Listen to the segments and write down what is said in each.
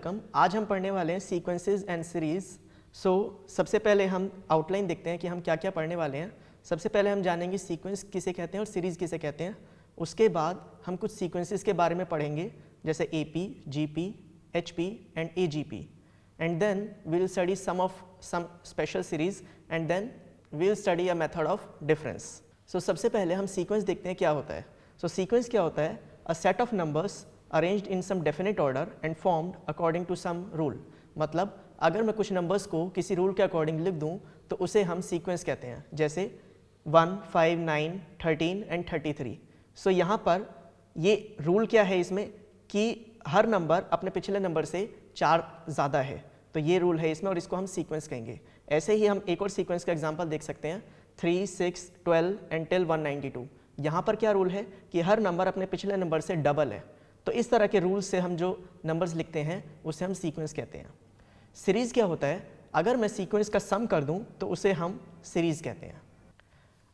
Welcome. आज हम पढ़ने वाले हैं सीक्वेंसेस एंड सीरीज़। सबसे पहले हम आउटलाइन देखते हैं कि हम क्या क्या पढ़ने वाले हैं। सबसे पहले हम जानेंगे सीक्वेंस किसे कहते हैं और सीरीज़ किसे कहते हैं। उसके बाद हम कुछ सीक्वेंसेस के बारे में पढ़ेंगे जैसे AP, GP, HP and AGP, and then we will study some special series and then we will study a method of difference. सबसे पहले हम सीक्वेंस देखते हैं क्या होता है। सीक्वेंस क्या होता है? A set of numbers arranged in some definite order and formed according to some rule. मतलब अगर मैं कुछ नंबर्स को किसी रूल के अकॉर्डिंग लिख दूं तो उसे हम सीक्वेंस कहते हैं, जैसे 1, 5, 9, 13 एंड 33। यहाँ पर ये रूल क्या है इसमें कि हर नंबर अपने पिछले नंबर से 4 ज़्यादा है, तो ये रूल है इसमें और इसको हम सीक्वेंस कहेंगे। ऐसे ही हम एक और सीक्वेंस का एग्जांपल देख सकते हैं 3, 6, 12 एंड टिल 192। यहाँ पर क्या रूल है कि हर नंबर अपने पिछले नंबर से डबल है। तो इस तरह के रूल से हम जो नंबर्स लिखते हैं उसे हम सीक्वेंस कहते हैं। सीरीज़ क्या होता है? अगर मैं सीक्वेंस का सम कर दूं तो उसे हम सीरीज़ कहते हैं।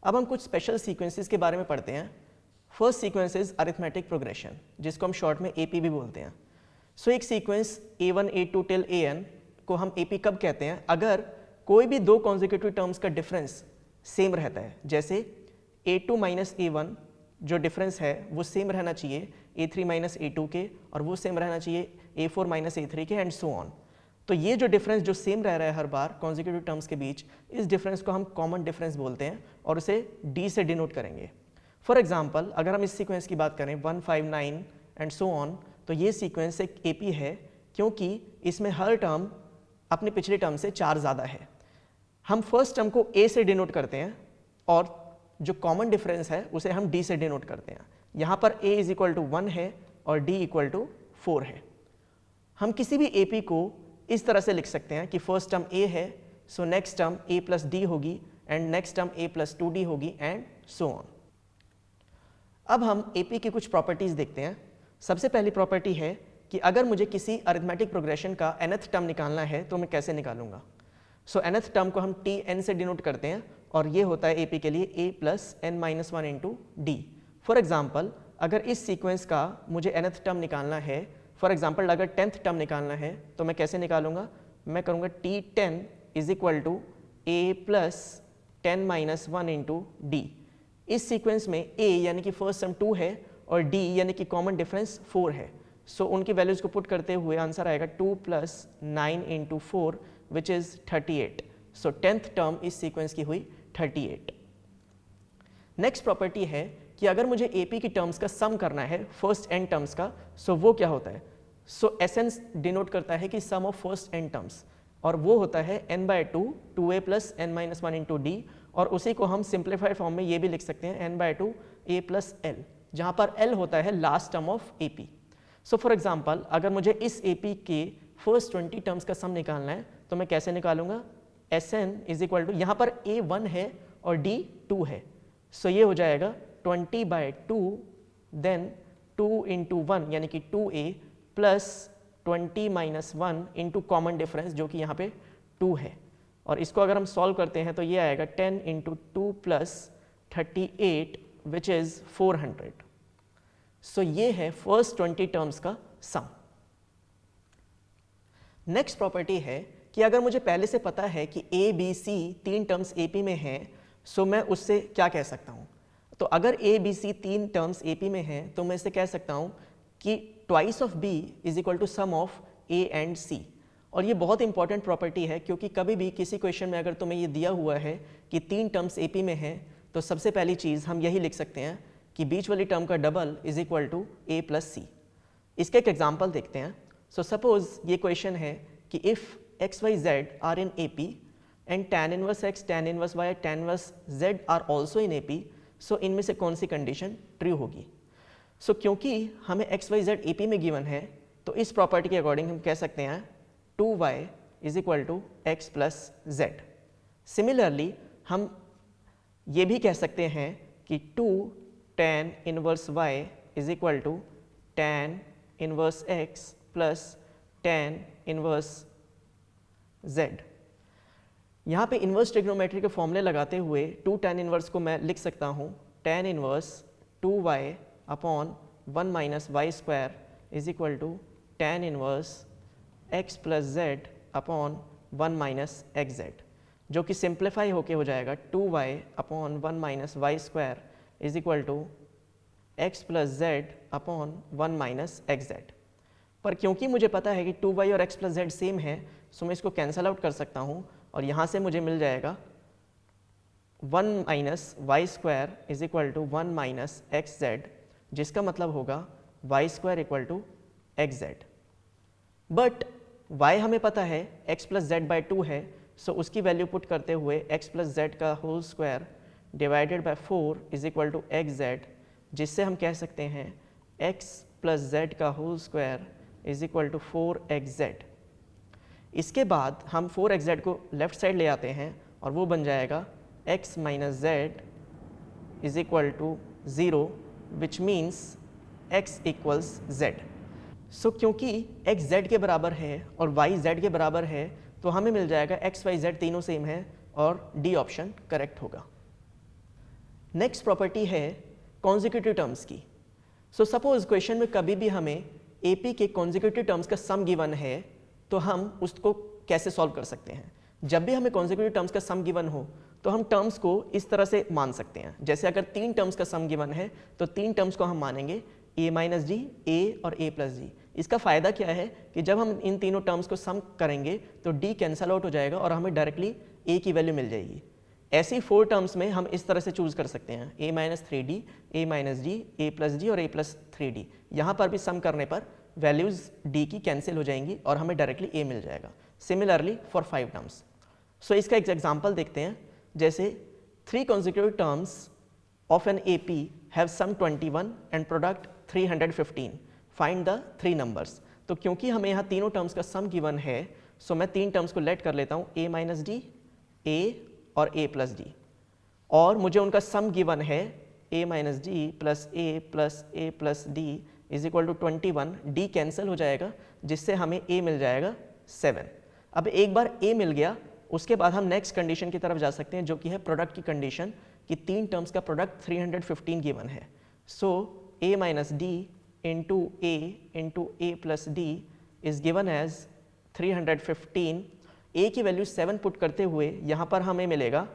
अब हम कुछ स्पेशल सीक्वेंसेस के बारे में पढ़ते हैं। First sequence is arithmetic progression, जिसको हम शॉर्ट में AP भी बोलते हैं। एक sequence A1, A2 till AN को हम AP कब कहते हैं? अगर कोई भी दो कॉन्जिक्यूटिव टर्म्स का डिफरेंस सेम रहता है, जैसे A2 माइनस A1 जो डिफरेंस है वो सेम रहना चाहिए A3 माइनस A2 के, और वो सेम रहना चाहिए A4 माइनस A3 के, एंड सो ऑन। तो ये जो डिफरेंस जो सेम रह रहा है हर बार कॉन्जिक्यूटिव टर्म्स के बीच, इस डिफरेंस को हम कॉमन डिफरेंस बोलते हैं और उसे D से डिनोट करेंगे। फॉर एग्जाम्पल, अगर हम इस सीक्वेंस की बात करें 1, 5, 9 एंड सो ऑन, तो ये सीक्वेंस एक AP है क्योंकि इसमें हर टर्म अपने पिछले टर्म से 4 ज़्यादा है। हम फर्स्ट टर्म को A से डिनोट करते हैं और जो कॉमन डिफरेंस है उसे हम D से डिनोट करते हैं। यहाँ पर A इज इक्वल टू 1 है और D इक्वल टू 4 है। हम किसी भी AP को इस तरह से लिख सकते हैं कि फर्स्ट टर्म A है, so next term A plus D होगी, and next term A plus 2D होगी, एंड सो ऑन। अब हम AP की कुछ प्रॉपर्टीज देखते हैं। सबसे पहली प्रॉपर्टी है कि अगर मुझे किसी अरिथमेटिक प्रोग्रेशन का nth टर्म निकालना है तो मैं कैसे निकालूंगा। nth टर्म को हम Tn से डिनोट करते हैं और ये होता है AP के लिए A plus n minus 1 into D। For example, अगर इस सीक्वेंस का मुझे nth टर्म निकालना है, फॉर एग्जाम्पल अगर 10th टर्म निकालना है, तो मैं कैसे निकालूंगा? मैं करूँगा T10 is equal to A plus 10 minus 1 into D। इस सीक्वेंस में A यानी कि फर्स्ट टर्म 2 है और D यानी कि कॉमन डिफरेंस 4 है। उनकी वैल्यूज को पुट करते हुए आंसर आएगा 2 plus 9 into 4 which is 38। 10th term इस सीक्वेंस की हुई 38। नेक्स्ट प्रॉपर्टी है कि अगर मुझे AP की टर्म्स का सम करना है फर्स्ट n टर्म्स का, वो क्या होता है? SN डिनोट करता है कि sum of first n terms, और वो होता है n/2 2A plus n minus 1 into D, और उसी को हम सिंप्लीफाइड फॉर्म में ये भी लिख सकते हैं n/2 A प्लस L, जहाँ पर L होता है last term of AP। For example, अगर मुझे इस AP के फर्स्ट 20 टर्म्स का सम निकालना है तो मैं कैसे निकालूंगा? SN इज इक्वल टू, यहाँ पर A 1 है और D 2 है, ये हो जाएगा 20/2 देन 2 इंटू 1 यानी कि 2A plus 20 minus 1 into common difference जो कि यहाँ पे 2 है, और इसको अगर हम सॉल्व करते हैं तो ये आएगा 10 इंटू 2 प्लस 38 विच इज़ 400। ये है फर्स्ट 20 टर्म्स का सम। नेक्स्ट प्रॉपर्टी है कि अगर मुझे पहले से पता है कि A, B, C 3 terms AP में हैं, मैं उससे क्या कह सकता हूँ? तो अगर A, B, C 3 terms AP में हैं तो मैं इससे कह सकता हूँ कि twice of B is equal to sum of A and C। और ये बहुत इंपॉर्टेंट प्रॉपर्टी है क्योंकि कभी भी किसी क्वेश्चन में अगर तुम्हें ये दिया हुआ है कि 3 टर्म्स AP में हैं, तो सबसे पहली चीज़ हम यही लिख सकते हैं कि बीच वाली टर्म का double is equal to A plus C। इसका एक एग्जाम्पल देखते हैं। सपोज ये क्वेश्चन है कि if XYZ are in AP and tan inverse X, tan inverse Y, tan inverse Z are also in AP, इनमें से कौन सी कंडीशन ट्रू होगी? क्योंकि हमें XYZ AP में गिवन है, तो इस प्रॉपर्टी के अकॉर्डिंग हम कह सकते हैं 2Y is equal to X plus Z। Similarly हम ये भी कह सकते हैं कि 2 tan inverse Y is equal to tan inverse X plus tan inverse Z। यहाँ पे इन्वर्स ट्रिग्नोमेट्री के फॉर्मूले लगाते हुए 2 tan इनवर्स को मैं लिख सकता हूँ tan inverse 2y upon 1 minus y square is equal to tan inverse x plus z upon 1 minus x z, जो कि सिंप्लीफाई होके हो जाएगा 2y upon 1 minus y square is equal to x plus z upon 1 minus x z. पर क्योंकि मुझे पता है कि 2y और x प्लस जेड सेम है, सो मैं इसको कैंसल आउट कर सकता हूँ और यहाँ से मुझे मिल जाएगा 1 minus y square is equal to 1 minus x z, जिसका मतलब होगा y square equal to x z. But y हमें पता है x प्लस जेड बाई 2 है, सो उसकी वैल्यू पुट करते हुए x प्लस जेड का whole square divided by 4 is equal to x z, जिससे हम कह सकते हैं x प्लस जेड का whole square is equal to 4xz। इसके बाद हम 4xz को लेफ्ट साइड ले आते हैं और वो बन जाएगा x minus z is equal to 0, which means x equals z। So क्योंकि x z के बराबर है और y z के बराबर है, तो हमें मिल जाएगा x y z तीनों सेम है और डी ऑप्शन करेक्ट होगा। नेक्स्ट प्रॉपर्टी है कॉन्जिक्यूटिव टर्म्स की। सो सपोज क्वेश्चन में कभी भी हमें AP के कॉन्जिक्यूटिव टर्म्स का सम गिवन है, तो हम उसको कैसे सॉल्व कर सकते हैं। जब भी हमें कॉन्जिक्यूटिव टर्म्स का सम गिवन हो तो हम टर्म्स को इस तरह से मान सकते हैं। जैसे अगर 3 टर्म्स का सम गिवन है तो 3 टर्म्स को हम मानेंगे a माइनस डी, a और a प्लस डी। इसका फ़ायदा क्या है कि जब हम इन तीनों टर्म्स को सम करेंगे तो d कैंसल आउट हो जाएगा और हमें डायरेक्टली a की वैल्यू मिल जाएगी। ऐसी 4 टर्म्स में हम इस तरह से चूज़ कर सकते हैं a minus 3d, a minus d, a plus d और a प्लस 3d। यहाँ पर भी सम करने पर वैल्यूज़ d की कैंसिल हो जाएंगी और हमें डायरेक्टली a मिल जाएगा। Similarly for 5 terms. सो इसका एक एग्जाम्पल देखते हैं। जैसे 3 consecutive terms of an AP have sum 21 and product 315. Find the 3 numbers. तो क्योंकि हमें यहाँ तीनों टर्म्स का सम गिवन है, सो मैं 3 टर्म्स को लेट कर लेता हूँ a माइनस डी, a और a प्लस डी, और मुझे उनका सम गिवन है a minus d plus a plus d is equal to 21। d cancel हो जाएगा जिससे हमें a मिल जाएगा 7। अब एक बार a मिल गया, उसके बाद हम नेक्स्ट कंडीशन की तरफ जा सकते हैं, जो कि है प्रोडक्ट की कंडीशन कि 3 टर्म्स का प्रोडक्ट 315 गिवन है। So a minus d into a plus d is given as 315। a की वैल्यू 7 पुट करते हुए यहाँ पर हमें मिलेगा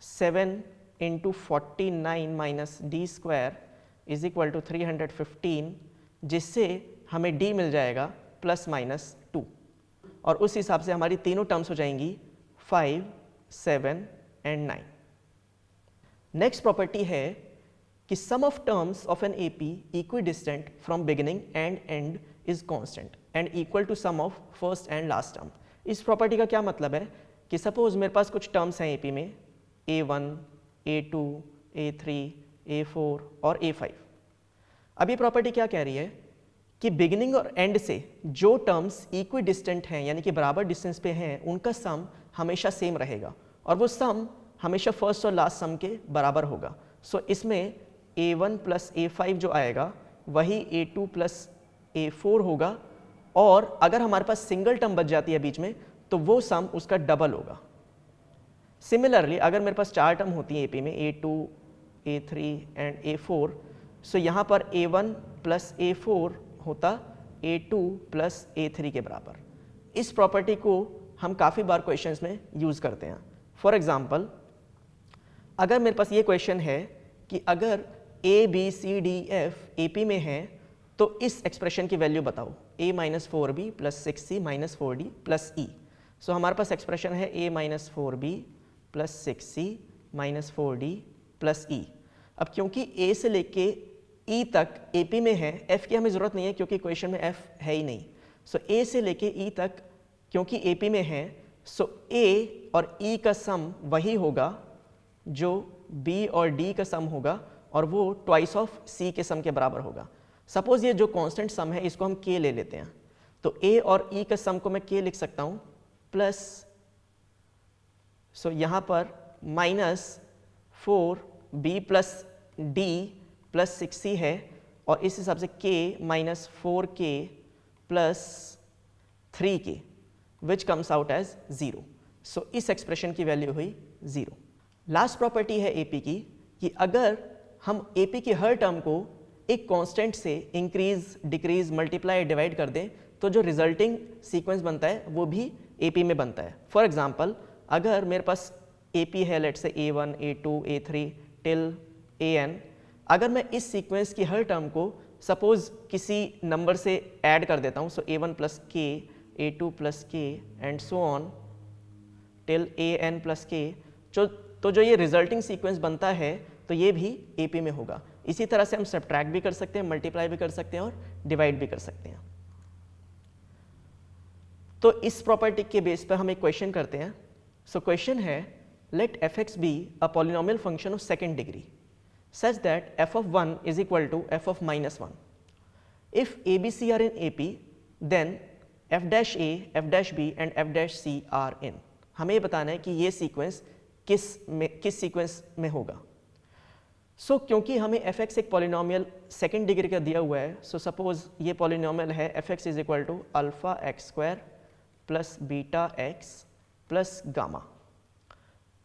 7 into 49 minus d square is equal to 315, जिससे हमें d मिल जाएगा प्लस माइनस 2, और उस हिसाब से हमारी तीनों टर्म्स हो जाएंगी 5, 7 एंड 9। नेक्स्ट प्रॉपर्टी है कि sum of terms of an AP equidistant from beginning and end is constant and equal to sum of first and last term. इस प्रॉपर्टी का क्या मतलब है कि सपोज मेरे पास कुछ टर्म्स हैं AP में A1, A2, A3, A4 और A5। अब ये प्रॉपर्टी क्या कह रही है कि बिगिनिंग और एंड से जो टर्म्स इक्विडिस्टेंट हैं यानी कि बराबर डिस्टेंस पे हैं, उनका सम हमेशा सेम रहेगा और वो सम हमेशा फर्स्ट और लास्ट सम के बराबर होगा। सो इसमें A1 प्लस A5 जो आएगा वही A2 प्लस A4 होगा, और अगर हमारे पास सिंगल टर्म बच जाती है बीच में तो वो सम उसका डबल होगा। सिमिलरली अगर मेरे पास 4 टर्म होती है AP में A2, A3 एंड A4, सो यहाँ पर A1 प्लस A4 होता A2 प्लस A3 के बराबर। इस प्रॉपर्टी को हम काफ़ी बार क्वेश्चंस में यूज़ करते हैं। फॉर एग्जांपल, अगर मेरे पास ये क्वेश्चन है कि अगर A, B, C, D, F AP में है तो इस एक्सप्रेशन की वैल्यू बताओ A minus 4B plus 6C minus 4D plus E। सो हमारे पास एक्सप्रेशन है A minus 4B plus 6C minus 4D plus E। अब क्योंकि A से लेके E तक AP में है, F की हमें ज़रूरत नहीं है क्योंकि क्वेश्चन में F है ही नहीं। सो A से लेके E तक क्योंकि AP में है, सो A और E का सम वही होगा जो B और D का सम होगा, और वो ट्वाइस ऑफ C के सम के बराबर होगा। सपोज ये जो कांस्टेंट सम है इसको हम K ले लेते हैं, तो A और E का सम को मैं K लिख सकता हूँ प्लस, सो यहाँ पर minus 4B plus D plus 6C है, और इस हिसाब से K minus 4K plus 3K which comes out as 0। So इस एक्सप्रेशन की वैल्यू हुई 0। लास्ट प्रॉपर्टी है AP की कि अगर हम AP की हर टर्म को एक कांस्टेंट से इंक्रीज, डिक्रीज, मल्टीप्लाई, डिवाइड कर दें तो जो रिजल्टिंग सीक्वेंस बनता है वो भी AP में बनता है। फॉर एग्जांपल, अगर मेरे पास AP है, let's say A1, A2, A3 till AN, अगर मैं इस सीक्वेंस की हर टर्म को सपोज किसी नंबर से ऐड कर देता हूँ, सो A1 plus K, A2 plus K and so on till AN plus K, तो जो ये रिजल्टिंग सीक्वेंस बनता है तो ये भी AP में होगा। इसी तरह से हम सब्ट्रैक्ट भी कर सकते हैं, मल्टीप्लाई भी कर सकते हैं और डिवाइड भी कर सकते हैं। तो इस प्रॉपर्टी के बेस पर हम एक क्वेश्चन करते हैं। सो क्वेश्चन है, let f(x) be a polynomial function of second degree such that f(1) is equal to f(-1). If ABC are in AP, then f'(a), f'(b) and f'(c) are in. हमें ये बताना है कि ये sequence किस sequence में होगा। सो क्योंकि हमें f(x) एक पॉलिनोमियल सेकेंड डिग्री का दिया हुआ है, सो सपोज ये पॉलिनोमियल है f(x) is equal to α(x²) plus βx plus gamma.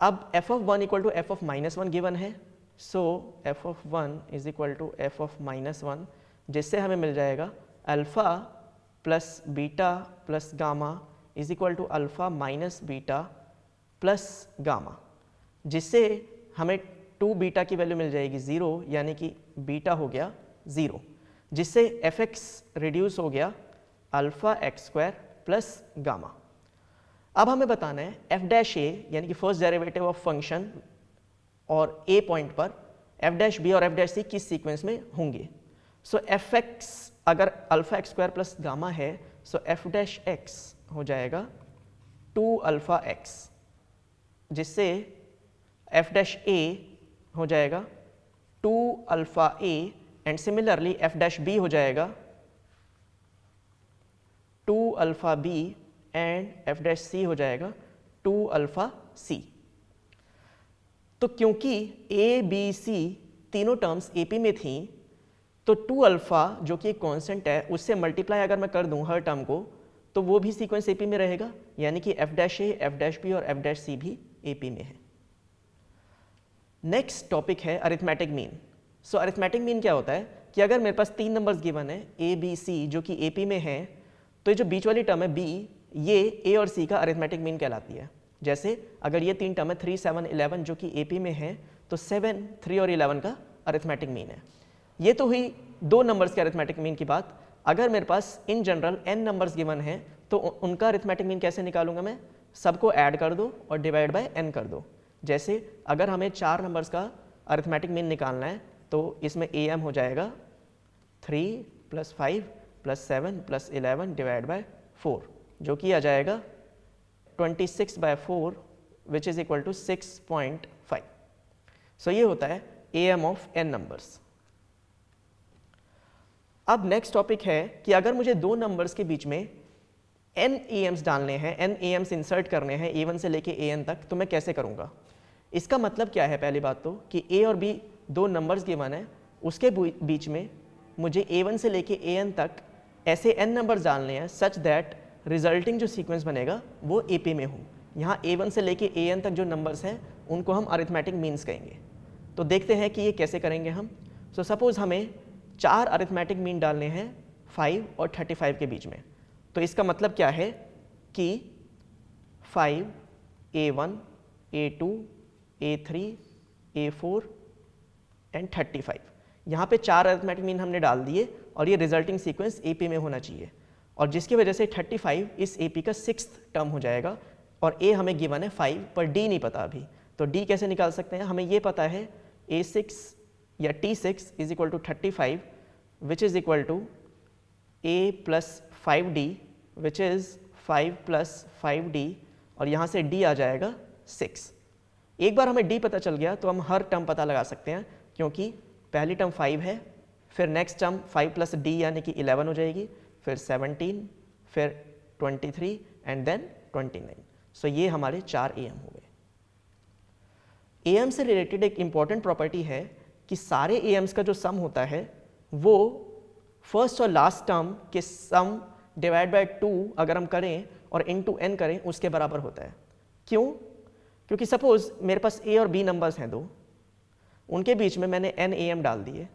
अब f(1) equal to f(-1) given है, सो f(1) is equal to f(-1), जिससे हमें मिल जाएगा alpha plus beta plus gamma is equal to alpha minus beta plus gamma, जिससे हमें 2 beta की value मिल जाएगी 0, यानी कि बीटा हो गया 0, जिससे f(x) रिड्यूस हो गया α(x²) प्लस गामा। अब हमें बताना है f'(a) यानी कि फर्स्ट डेरिवेटिव ऑफ फंक्शन और a पॉइंट पर f'(b) और f'(c) किस सीक्वेंस में होंगे। सो f(x) अगर α(x²) प्लस गामा है, सो f'(x) हो जाएगा 2αx, जिससे f'(a) हो जाएगा 2α(a) एंड सिमिलरली f'(b) हो जाएगा 2α(b) एंड f'(c) हो जाएगा 2α(c). तो क्योंकि A, B, C तीनों टर्म्स AP में थी, तो 2α जो कि एक कांस्टेंट है, उससे मल्टीप्लाई अगर मैं कर दूं हर टर्म को, तो वो भी सीक्वेंस AP में रहेगा, यानी कि f'(a), f'(b) और f'(c) भी AP में है। नेक्स्ट टॉपिक है अरिथमेटिक मीन। सो अरिथमेटिक मीन क्या होता है कि अगर मेरे पास 3 नंबर्स गिवन है A, B, C जो कि AP में है, तो ये जो बीच वाली टर्म है B, ये A और C का अरिथमेटिक मीन कहलाती है। जैसे अगर ये 3 टर्म है 3, 7, 11 जो कि AP में है, तो 7, 3 और 11 का अरिथमेटिक मीन है। ये तो हुई 2 नंबर्स के अरिथमेटिक मीन की बात। अगर मेरे पास in general n numbers given है, तो उनका अरिथमेटिक मीन कैसे निकालूंगा मैं? सबको ऐड कर दो और डिवाइड बाय n कर दो। जैसे अगर हमें 4 नंबर्स का अरिथमेटिक मीन निकालना है, तो इसमें am हो जाएगा 3 + 5 + 7 + 11 डिवाइड बाय 4, जो कि आ जाएगा 26/4 विच इज इक्वल टू 6.5। सो ये होता है am ऑफ n नंबर्स। अब नेक्स्ट टॉपिक है कि अगर मुझे 2 नंबर्स के बीच में n am's डालने हैं, n am's इंसर्ट करने हैं a1 से लेके an तक, तो मैं कैसे करूँगा? इसका मतलब क्या है? पहली बात तो कि a और b 2 नंबर्स गिवन है, उसके बीच में मुझे a1 से लेके an तक ऐसे n नंबर्स डालने हैं सच दैट रिजल्टिंग जो सीक्वेंस बनेगा वो AP में हो। यहाँ a1 से लेके an तक जो नंबर्स हैं उनको हम अरिथमेटिक मीन्स कहेंगे। तो देखते हैं कि ये कैसे करेंगे हम। सो सपोज हमें 4 अरिथमेटिक मीन डालने हैं 5 और 35 के बीच में। तो इसका मतलब क्या है कि 5, A1, A2, A3, A4 and 35, यहाँ पे 4 अरिथमेटिक मीन हमने डाल दिए और ये रिजल्टिंग सीक्वेंस AP में होना चाहिए, और जिसकी वजह से 35 इस AP का 6th टर्म हो जाएगा। और A हमें गिवन है 5, पर D नहीं पता अभी, तो D कैसे निकाल सकते हैं? हमें ये पता है A6 या T6 is equal to 35 which is equal to A + 5D which is 5 + 5D, और यहाँ से D आ जाएगा 6। एक बार हमें D पता चल गया तो हम हर टर्म पता लगा सकते हैं, क्योंकि पहली टर्म 5 है, फिर नेक्स्ट टर्म 5 + D यानी कि 11 हो जाएगी, फिर 17, फिर 23 एंड देन 29। सो ये हमारे 4 AM हो गए। AM से रिलेटेड एक इंपॉर्टेंट प्रॉपर्टी है कि सारे AMs का जो सम होता है वो फर्स्ट और लास्ट टर्म के सम डिवाइड बाय 2 अगर हम करें और इनटू n करें उसके बराबर होता है। क्यों? क्योंकि सपोज मेरे पास A और B नंबर्स हैं 2, उनके बीच में मैंने n AM डाल दिए।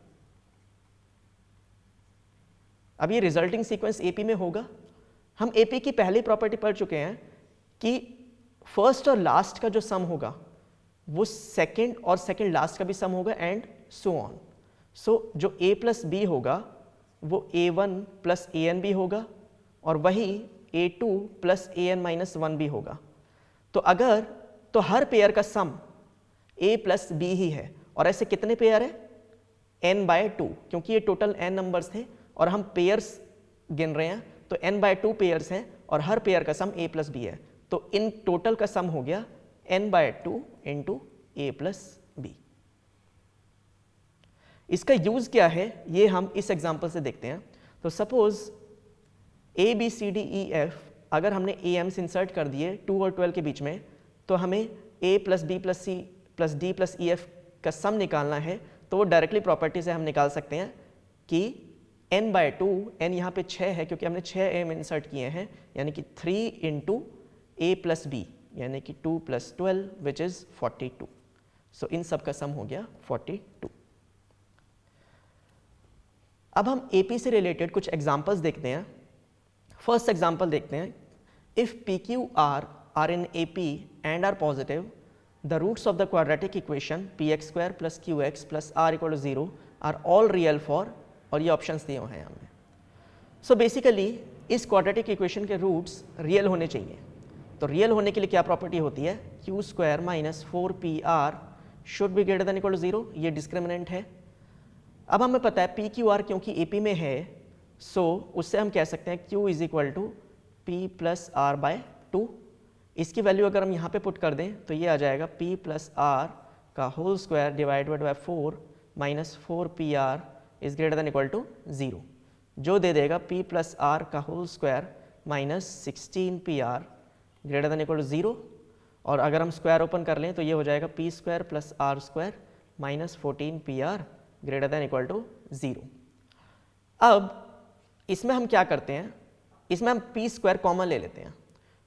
अब ये रिजल्टिंग सीक्वेंस AP में होगा? हम AP की पहली प्रॉपर्टी पढ़ चुके हैं कि फर्स्ट और लास्ट का जो सम होगा वो सेकंड और सेकंड लास्ट का भी सम होगा एंड सो ऑन। सो जो A प्लस बी होगा वो A1 प्लस AN भी होगा और वही A2 प्लस AN माइनस 1 भी होगा। तो हर पेयर का सम A प्लस बी ही है। और ऐसे कितने पेयर है? n/2, क्योंकि ये टोटल n नंबर्स थे और हम पेयर्स गिन रहे हैं, तो n/2 पेयर्स हैं और हर पेयर का सम A प्लस बी है। तो इन टोटल का सम हो गया n/2 into A plus b. इसका यूज क्या है ये हम इस एग्जाम्पल से देखते हैं। तो suppose A B C D E F अगर हमने AMs इंसर्ट कर दिए 2 और 12 के बीच में, तो हमें A plus B plus C plus D plus E F का सम निकालना है। तो वो डायरेक्टली प्रॉपर्टी से हम निकाल सकते हैं कि n/2, n यहाँ पे 6 है क्योंकि हमने 6 AM इंसर्ट किए हैं, यानी कि 3 इंटू A प्लस B यानी कि 2 प्लस 12 विच इज़ 42। सो इन सब का सम हो गया 42। अब हम AP से रिलेटेड कुछ एग्जाम्पल्स देखते हैं। फर्स्ट एग्जाम्पल देखते हैं, if PQR are in AP and are positive, the roots of the quadratic equation px² plus qx plus r equal to 0 are all real for, और ये ऑप्शंस दिए हुए हैं हमने। सो बेसिकली इस क्वाड्रेटिक इक्वेशन के रूट्स रियल होने चाहिए। तो रियल होने के लिए क्या प्रॉपर्टी होती है? q² minus 4pr should be greater than equal to 0, ये डिस्क्रिमिनेंट है। अब हमें पता है PQR क्योंकि AP में है, सो उससे हम कह सकते हैं Q is equal to P plus R/2। इसकी वैल्यू अगर हम यहाँ पे पुट कर दें तो ये आ जाएगा P प्लस R का whole square divided by 4 minus 4PR is greater than equal to 0, जो दे देगा P प्लस R का whole square minus 16PR greater than equal to 0। और अगर हम स्क्वायर ओपन कर लें तो ये हो जाएगा P² plus R² minus 14PR greater than equal to 0। अब इसमें हम क्या करते हैं, इसमें हम P² कॉमन ले लेते हैं।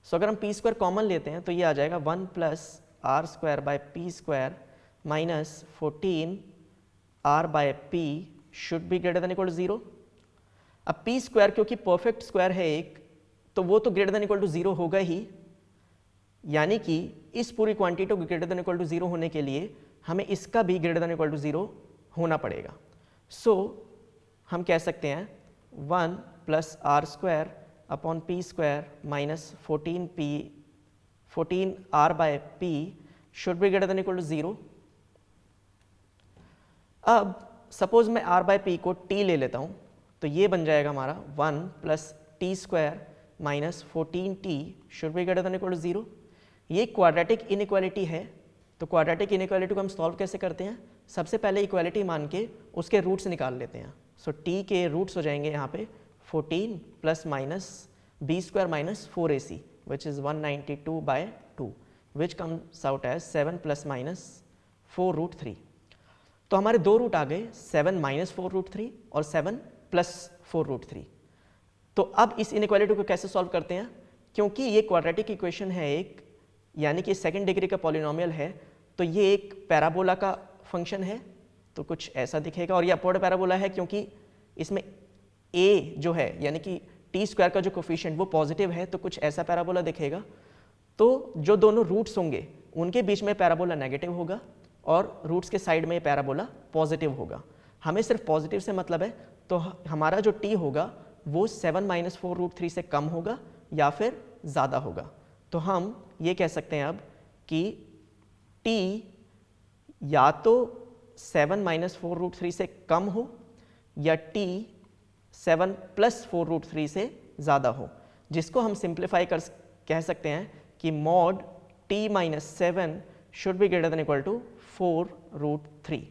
सो अगर हम P² कॉमन लेते हैं तो ये आ जाएगा 1 plus R² by P² minus 14R by P should be greater than equal to 0। अब P² क्योंकि परफेक्ट स्क्वायर है एक, तो वो तो ग्रेटर देन इक्वल टू 0 होगा ही, यानी कि इस पूरी क्वांटिटी को ग्रेटर देन इक्वल टू 0 होने के लिए हमें इसका भी ग्रेटर देन इक्वल टू 0 होना पड़ेगा। सो हम कह सकते हैं 1 plus R² upon P² minus 14R by P should be greater than equal to 0। अब सपोज मैं R बाय P को T ले लेता हूँ, तो ये बन जाएगा हमारा 1 plus T² minus 14T should be greater than equal to 0। ये क्वाड्रेटिक इनइक्वालिटी है, तो क्वाड्रेटिक इनइक्वालिटी को हम सॉल्व कैसे करते हैं? सबसे पहले इक्वालिटी मान के उसके रूट्स निकाल लेते हैं। सो T के रूट्स हो जाएंगे यहाँ पे 14 plus minus B² minus 4AC which is 192/2 which comes out as 7 plus minus 4√3। तो हमारे दो रूट आ गए, 7 माइनस 4√3 और 7 प्लस 4√3। तो अब इस इनइक्वालिटी को कैसे सॉल्व करते हैं? क्योंकि ये क्वाड्रेटिक इक्वेशन है एक, यानी कि सेकंड डिग्री का पॉलिनोमियल है, तो ये एक पैराबोला का फंक्शन है, तो कुछ ऐसा दिखेगा। और ये अपवर्ड पैराबोला है क्योंकि इसमें a जो है यानी कि T² का जो कोफिशिएंट वो पॉजिटिव है, तो कुछ ऐसा पैराबोला दिखेगा। तो जो दोनों रूट्स होंगे उनके बीच में पैराबोला नेगेटिव होगा और रूट्स के साइड में पैराबोला पॉजिटिव होगा। हमें सिर्फ पॉजिटिव से मतलब है, तो हमारा जो T होगा वो 7 माइनस 4√3 से कम होगा या फिर ज़्यादा होगा। तो हम ये कह सकते हैं अब कि T या तो 7 माइनस 4√3 से कम हो या T 7 प्लस 4√3 से ज़्यादा हो, जिसको हम सिंप्लीफाई कर कह सकते हैं कि mod T minus 7 should be greater than equal to 4√3।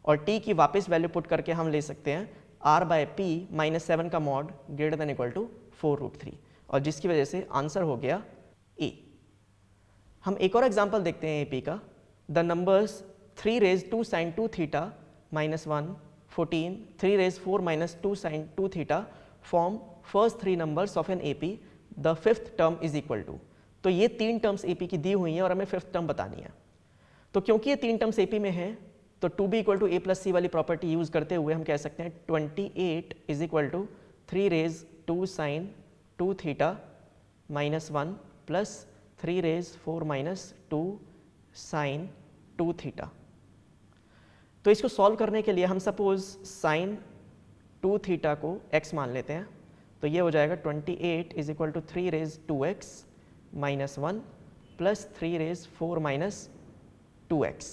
और T की वापस वैल्यू पुट करके हम ले सकते हैं R बाय P माइनस 7 का mod greater than equal to 4√3, और जिसकी वजह से आंसर हो गया A। हम एक और एग्जांपल देखते हैं AP का। The numbers 3 raise 2 sine 2 theta minus 1 14 3 raise 4 minus 2 sine 2 theta form first 3 numbers of an AP, the fifth term is equal to. तो ये 3 टर्म्स AP की दी हुई हैं और हमें फिफ्थ टर्म बतानी है। तो क्योंकि ये 3 टर्म्स AP में हैं, तो 2b equal to a plus c वाली प्रॉपर्टी यूज करते हुए हम कह सकते हैं 28 is equal to 3 raise 2 sine 2 theta minus 1 plus 3 raise 4 minus 2 sine 2 theta. तो इसको सॉल्व करने के लिए हम सपोज साइन 2 थीटा को x मान लेते हैं, तो ये हो जाएगा 28 is equal to 3 raise 2x minus 1 plus 3 raise 4 minus 2x।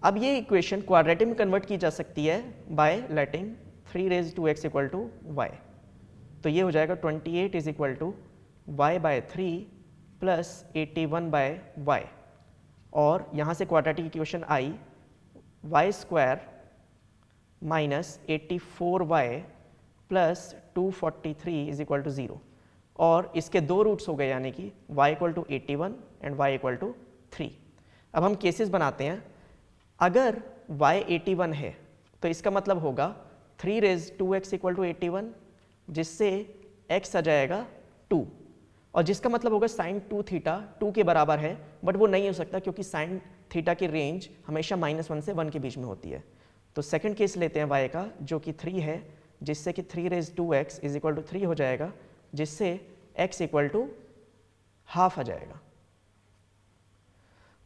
अब ये इक्वेशन क्वाड्रेटिक में कन्वर्ट की जा सकती है by letting 3 raise 2x equal to y। तो ये हो जाएगा 28 is equal to y by 3 plus 81 by y, और यहाँ से क्वाड्रेटिक इक्वेशन आई y square minus 84y plus 243 is equal to 0, और इसके दो रूट्स हो गए यानी कि y equal to 81 and y equal to 3। अब हम केसेस बनाते हैं। अगर y 81 है तो इसका मतलब होगा 3 रेज 2x इक्वल टू 81, जिससे x आ जाएगा 2, और जिसका मतलब होगा साइन 2 थीटा 2 के बराबर है, बट वो नहीं हो सकता क्योंकि साइन थीटा की रेंज हमेशा -1 से 1 के बीच में होती है। तो सेकंड केस लेते हैं y का, जो कि 3 है, जिससे कि 3 raise 2x is equal to 3 हो जाएगा, जिससे x इक्वल टू हाफ आ जाएगा।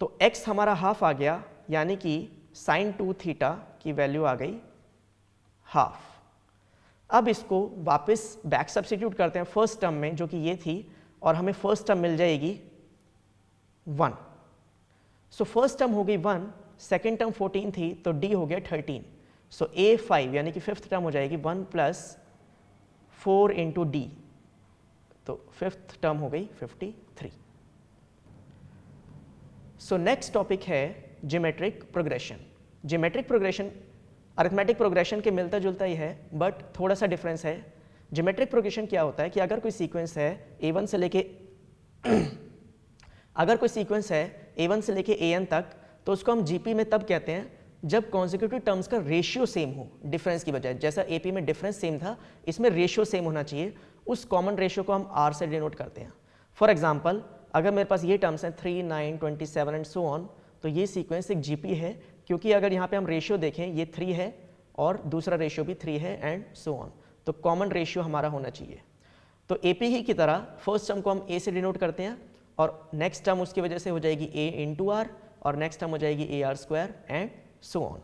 तो x हमारा हाफ आ गया, यानी कि साइन 2 थीटा की वैल्यू आ गई हाफ। अब इसको वापस बैक सब्स्टिट्यूट करते हैं फर्स्ट टर्म में, जो कि ये थी, और हमें फर्स्ट टर्म मिल जाएगी 1। सो फर्स्ट टर्म हो गई 1, सेकेंड टर्म 14 थी तो d हो गया 13। सो a 5 यानी कि फिफ्थ टर्म हो जाएगी 1 प्लस 4 इंटू डी, तो फिफ्थ टर्म हो गई 53। सो नेक्स्ट टॉपिक है geometric progression. Geometric progression arithmetic progression के मिलता जुलता ही है, बट थोड़ा सा डिफरेंस है। ज्योमेट्रिक प्रोग्रेशन क्या होता है कि अगर कोई सीक्वेंस है a1 से लेके अगर कोई सीक्वेंस है a1 से लेके an तक, तो उसको हम जीपी में तब कहते हैं जब कॉन्जिक्यूटिव टर्म्स का रेशियो सेम हो डिफरेंस की बजाय। जैसा एपी में डिफरेंस सेम था, इसमें रेशियो सेम होना चाहिए। उस कॉमन रेशियो को हम आर से डिनोट करते हैं। फॉर एग्जाम्पल, अगर मेरे पास ये टर्म्स हैं 3, 9, 27 एंड सो ऑन, तो ये सीक्वेंस एक जीपी है, क्योंकि अगर यहाँ पे हम रेशियो देखें ये 3 है और दूसरा रेशियो भी 3 है एंड सो ऑन, तो कॉमन रेशियो हमारा होना चाहिए। तो एपी ही की तरह फर्स्ट टर्म को हम ए से डिनोट करते हैं, और नेक्स्ट टर्म उसकी वजह से हो जाएगी ए इंटू आर, और नेक्स्ट टर्म हो जाएगी A R square and so on.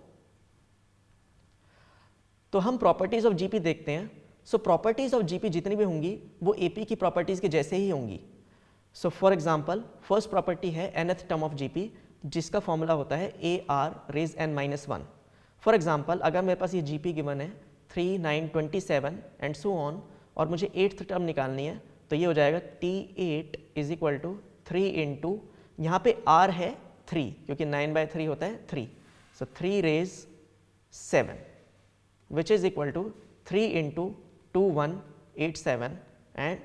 तो हम प्रॉपर्टीज ऑफ जीपी देखते हैं। सो प्रॉपर्टीज ऑफ जीपी जितनी भी होंगी वो एपी की प्रॉपर्टीज के जैसे ही होंगी। So for example, first property है nth टर्म ऑफ जीपी, जिसका फॉर्मूला होता है a r raise n minus 1। For example, अगर मेरे पास ये जीपी गिवन है 3, 9, 27 एंड सो ऑन, और मुझे 8th टर्म निकालनी है, तो ये हो जाएगा T8 is equal to 3 into, यहाँ पे r है 3, क्योंकि 9/3 होता है 3, so 3 raise 7 which is equal to 3 into 2187, and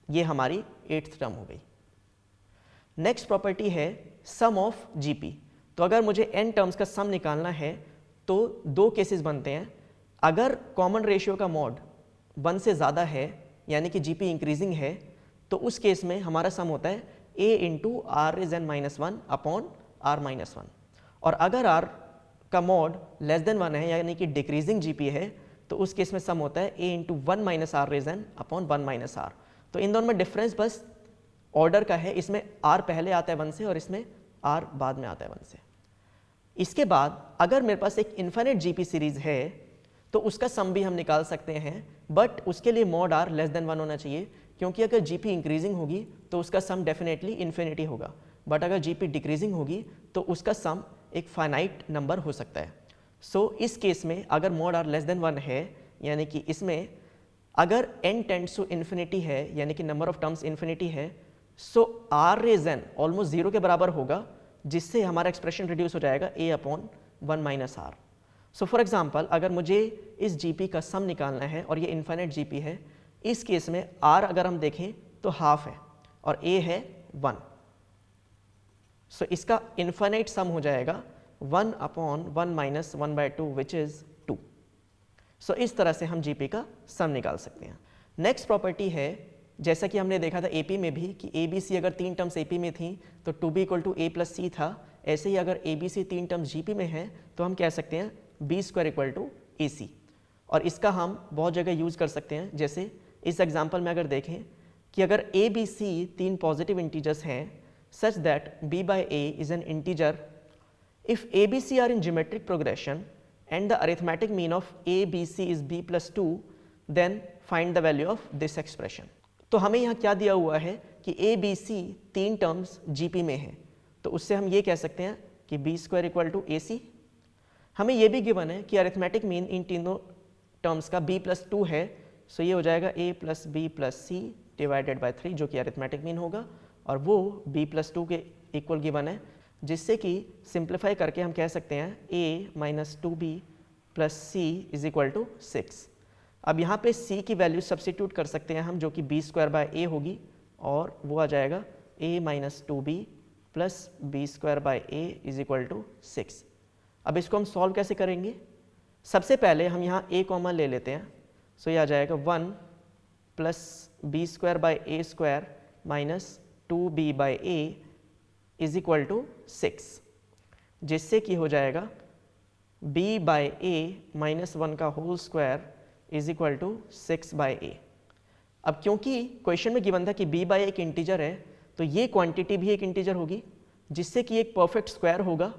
ये हमारी 8th टर्म हो गई। नेक्स्ट प्रॉपर्टी है सम ऑफ जीपी। तो अगर मुझे n टर्म्स का सम निकालना है तो दो केसेस बनते हैं। अगर कॉमन रेशियो का मॉड 1 से ज़्यादा है, यानी कि जीपी इंक्रीजिंग है, तो उस केस में हमारा सम होता है a into r raise n minus 1 upon r minus 1। और अगर r का मॉड लेस देन 1 है, यानी कि डिक्रीजिंग जीपी है, तो उस केस में सम होता है a into 1 minus r raise n upon 1 minus r. तो इन दोनों में डिफरेंस बस ऑर्डर का है, इसमें r पहले आता है 1 से और इसमें r बाद में आता है 1 से। इसके बाद अगर मेरे पास एक इन्फिनिट जीपी सीरीज है तो उसका सम भी हम निकाल सकते हैं, बट उसके लिए मॉड r लेस देन 1 होना चाहिए, क्योंकि अगर जीपी इंक्रीजिंग होगी तो उसका सम डेफिनेटली इन्फिनिटी होगा, बट अगर जीपी डिक्रीजिंग होगी तो उसका सम एक फाइनाइट नंबर हो सकता है। सो इस केस में अगर मॉड r लेस देन 1 है, यानी कि इसमें अगर n टेंड्स टू इन्फिनिटी है, यानी कि नंबर ऑफ टर्म्स इन्फिनिटी है, सो r रेज n ऑलमोस्ट 0 के बराबर होगा, जिससे हमारा एक्सप्रेशन रिड्यूस हो जाएगा a upon 1 minus r. So for example, अगर मुझे इस जीपी का सम निकालना है और ये इन्फिनिट जीपी है, इस केस में r अगर हम देखें तो हाफ है और a है 1। सो इसका इन्फिनिट सम हो जाएगा 1 अपॉन 1 माइनस 1/2 विच इज 2। सो इस तरह से हम जीपी का सम निकाल सकते हैं। नेक्स्ट प्रॉपर्टी है, जैसा कि हमने देखा था एपी में भी, कि ए बी सी अगर 3 टर्म्स एपी में थी तो 2b equal to a plus C था। ऐसे ही अगर A B C 3 terms GP में है तो हम कह सकते हैं b square equal to A C. और इसका हम बहुत जगह यूज़ कर सकते हैं, जैसे इस एग्जाम्पल में अगर देखें कि अगर a, b, c तीन पॉजिटिव इंटीजर्स हैं such that b by a is an integer, if a, b, c are in geometric progression and the arithmetic mean of a, b, c is b plus 2, then find the value of this expression. तो हमें यहाँ क्या दिया हुआ है कि a, b, c तीन terms GP में हैं, तो उससे हम ये कह सकते हैं कि b square equal to AC। हमें ये भी गिवन है कि अरिथमेटिक मीन इन तीनों टर्म्स का b प्लस 2 है, सो ये हो जाएगा a plus b plus c divided by 3 जो कि अरिथमेटिक मीन होगा, और वो b प्लस 2 के इक्वल गिवन है, जिससे कि सिंप्लीफाई करके हम कह सकते हैं a minus 2b plus c is equal to 6। अब यहाँ पे c की वैल्यू सब्सटीट्यूट कर सकते हैं हम, जो कि b स्क्वायर बाय a होगी, और वो आ जाएगा a minus 2b plus b square by a is equal to 6। अब इसको हम सॉल्व कैसे करेंगे? सबसे पहले हम यहाँ a कॉमन ले लेते हैं, सो ये आ जाएगा 1 plus b square by a square minus 2b by a is equal to 6, जिससे कि हो जाएगा b बाय a माइनस 1 का whole square is equal to 6 by a। अब क्योंकि क्वेश्चन में गिवन था कि b बाय एक इंटीजर है, तो ये क्वांटिटी भी एक इंटीजर होगी, जिससे कि एक परफेक्ट स्क्वायर होगा।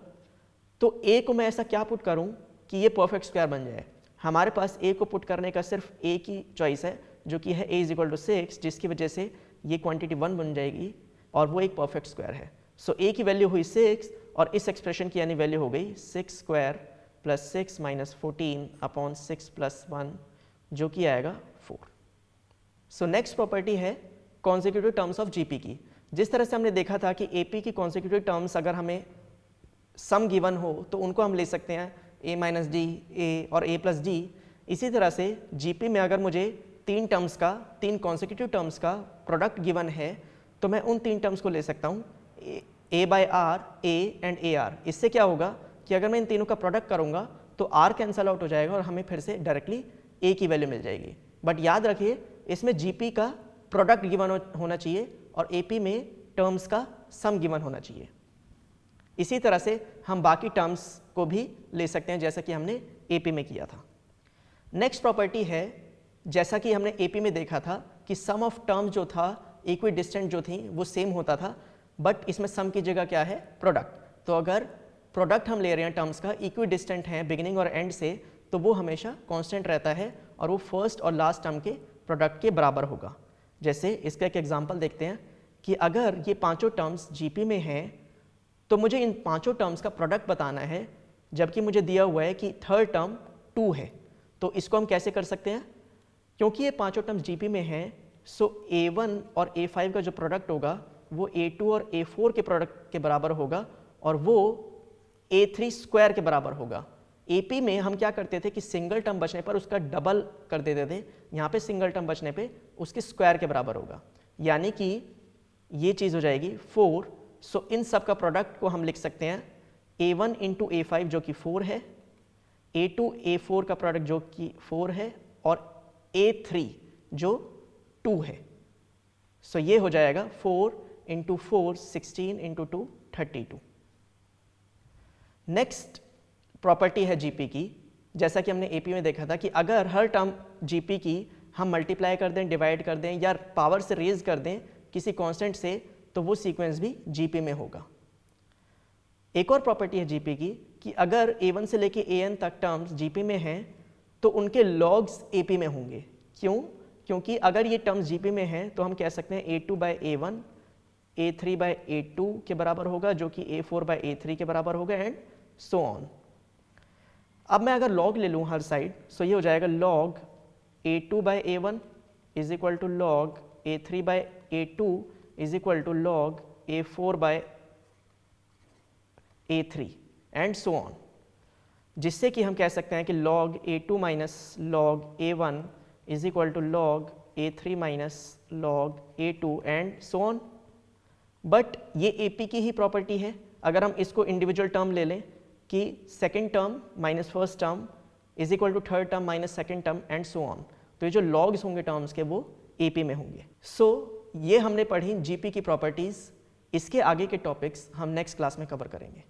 तो a को मैं ऐसा क्या पुट करूं कि ये परफेक्ट स्क्वायर बन जाए? हमारे पास a को पुट करने का सिर्फ a की चॉइस है, जो कि है a इज इक्वल टू 6, जिसकी वजह से ये क्वांटिटी 1 बन जाएगी और वो एक परफेक्ट स्क्वायर है। सो a की वैल्यू हुई 6 और इस एक्सप्रेशन की यानी वैल्यू हो गई 6 square plus 6 minus 14 upon 6 plus 1, जो कि आएगा 4। सो नेक्स्ट प्रॉपर्टी है कॉन्सेक्यूटिव टर्म्स ऑफ जीपी की। जिस तरह से हमने देखा था कि एपी की कॉन्सेक्यूटिव टर्म्स अगर हमें सम गिवन हो तो उनको हम ले सकते हैं a माइनस डी, a और a प्लस डी। इसी तरह से जीपी में अगर मुझे तीन कॉन्सेक्यूटिव टर्म्स का प्रोडक्ट गिवन है, तो मैं उन तीन टर्म्स को ले सकता हूँ a by r, a and a r. इससे क्या होगा कि अगर मैं इन तीनों का प्रोडक्ट करूँगा तो r कैंसल आउट हो जाएगा और हमें फिर से डायरेक्टली a की वैल्यू मिल जाएगी। बट याद रखिए इसमें जीपी का प्रोडक्ट गिवन होना चाहिए और एपी में टर्म्स का सम गिवन होना चाहिए। इसी तरह से हम बाकी टर्म्स को भी ले सकते हैं, जैसा कि हमने एपी में किया था। नेक्स्ट प्रॉपर्टी है, जैसा कि हमने एपी में देखा था कि सम ऑफ टर्म्स जो था इक्वी डिस्टेंट जो थी वो सेम होता था, बट इसमें सम की जगह क्या है? प्रोडक्ट। तो अगर प्रोडक्ट हम ले रहे हैं टर्म्स का इक्वी डिस्टेंट है बिगिनिंग और एंड से, तो वो हमेशा कांस्टेंट रहता है और वो फर्स्ट और लास्ट टर्म के प्रोडक्ट के बराबर होगा। जैसे इसका एक एग्जांपल देखते हैं कि अगर ये पांचों टर्म्स जीपी में हैं तो मुझे इन पांचों टर्म्स का प्रोडक्ट बताना है, जबकि मुझे दिया हुआ है कि थर्ड टर्म 2 है। तो इसको हम कैसे कर सकते हैं? क्योंकि ये पांचों टर्म्स जीपी में हैं, सो a1 और a5 का जो प्रोडक्ट होगा वो a2 और a4 के प्रोडक्ट के बराबर होगा और वो a3 स्क्वायर के बराबर होगा। एपी में हम क्या करते थे कि सिंगल टर्म बचने पर उसका डबल कर देते थे, यहाँ पे सिंगल टर्म बचने पे उसके स्क्वायर के बराबर होगा, यानी कि ये चीज़ हो जाएगी 4। सो इन सब का प्रोडक्ट को हम लिख सकते हैं a1 इंटू a5 जो कि 4 है, a2 a4 का प्रोडक्ट जो कि 4 है और a3 जो 2 है। सो ये हो जाएगा 4 इंटू 4 16 इंटू 2 32। नेक्स्ट प्रॉपर्टी है जीपी की, जैसा कि हमने एपी में देखा था कि अगर हर टर्म जीपी की हम मल्टीप्लाई कर दें, डिवाइड कर दें या पावर से रेज कर दें किसी कांस्टेंट से, तो वो सीक्वेंस भी जीपी में होगा। एक और प्रॉपर्टी है जीपी की कि अगर a1 से लेके an तक टर्म्स जीपी में हैं तो उनके लॉग्स एपी में होंगे। क्यों? क्योंकि अगर ये टर्म्स जीपी में हैं तो हम कह सकते हैं a2 by a1 a3 by a2 के बराबर होगा, जो कि a4 बाई a3 के बराबर होगा एंड सो ऑन। अब मैं अगर लॉग ले लूँ हर साइड, सो ये हो जाएगा log a2 by a1 is equal to log a3 by a2 is equal to log a4 by a3 and so on, जिससे कि हम कह सकते हैं कि log a2 minus log a1 is equal to log a3 minus log a2 and so on. But ये AP की ही property है। अगर हम इसको इंडिविजुअल टर्म ले लें कि second term minus first term is equal to third term minus second term and so on, तो ये जो लॉग्स होंगे टर्म्स के वो AP में होंगे। सो ये हमने पढ़ी जीपी की प्रॉपर्टीज़। इसके आगे के टॉपिक्स हम नेक्स्ट क्लास में कवर करेंगे।